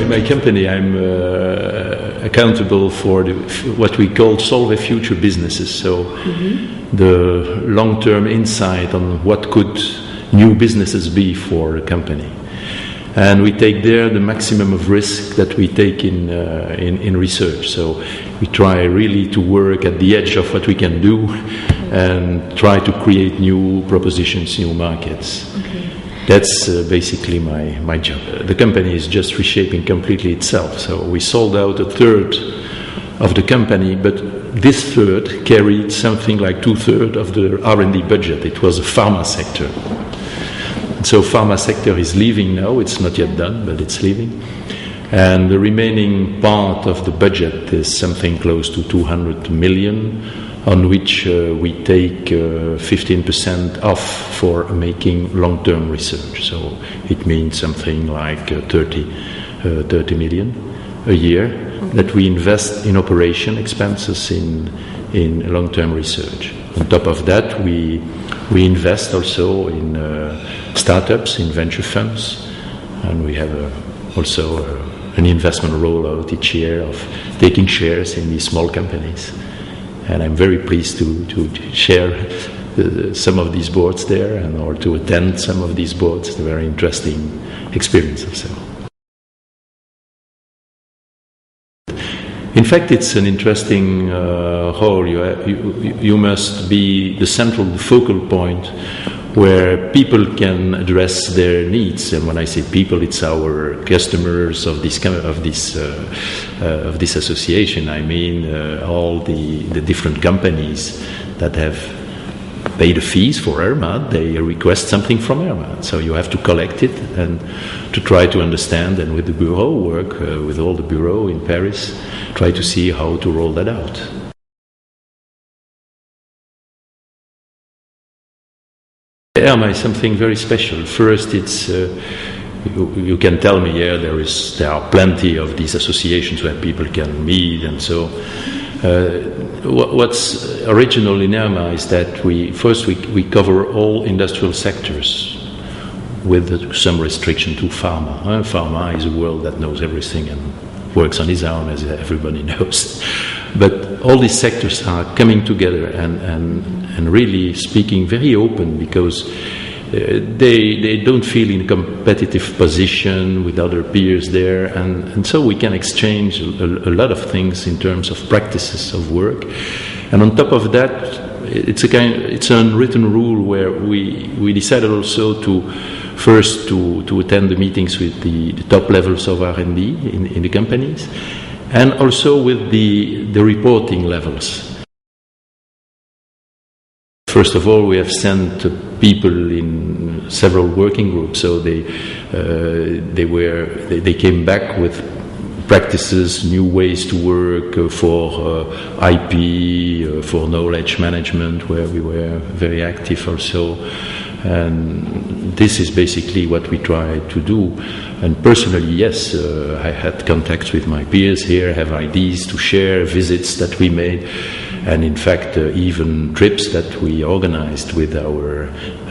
my company, I'm accountable for what we call Solvay future businesses. So the long-term insight on what could new businesses be for a company. And we take there the maximum of risk that we take in research. So we try really to work at the edge of what we can do and try to create new propositions, new markets. Okay. That's basically my job. The company is just reshaping completely itself. So we sold out a third of the company, but this third carried something like 2/3 of the R&D budget. It was a pharma sector. So pharma sector is leaving now. It's not yet done, but it's leaving. And the remaining part of the budget is something close to 200 million, on which we take 15% off for making long-term research. So it means something like 30 million a year that we invest in operation expenses in long-term research. On top of that, we invest also in startups, in venture funds, and we have also an investment rollout each year of taking shares in these small companies. And I'm very pleased to share some of these boards there or to attend some of these boards. It's a very interesting experience also. In fact, it's an interesting role. You must be the central, the focal point where people can address their needs. And when I say people, it's our customers of this association. I mean all the different companies that have paid the fees for EIRMA. They request something from EIRMA, so you have to collect it and to try to understand. And with the bureau, work with all the bureau in Paris, try to see how to roll that out. EIRMA is something very special. First, it's you can tell me, there are plenty of these associations where people can meet, and so what's original in EIRMA is that we cover all industrial sectors with some restriction to pharma. Pharma is a world that knows everything and works on its own, as everybody knows. But all these sectors are coming together and really speaking very open, because they don't feel in a competitive position with other peers there, and so we can exchange a lot of things in terms of practices of work. And on top of that, it's an unwritten rule where we decided also to attend the meetings with the top levels of R&D in the companies, and also with the reporting levels. First of all, we have sent people in several working groups, so they came back with practices, new ways to work for IP, for knowledge management, where we were very active also. And this is basically what we try to do. And personally, yes, I had contacts with my peers here, have ideas to share, visits that we made, and in fact even trips that we organized with our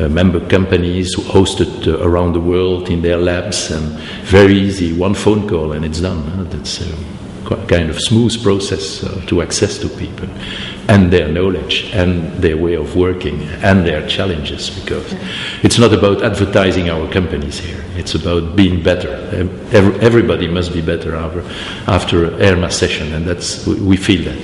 member companies, hosted around the world in their labs, and very easy, one phone call and it's done. That's a kind of smooth process to access to people and their knowledge and their way of working and their challenges, because it's not about advertising our companies here, it's about being better. Everybody must be better after EIRMA session, and we feel that.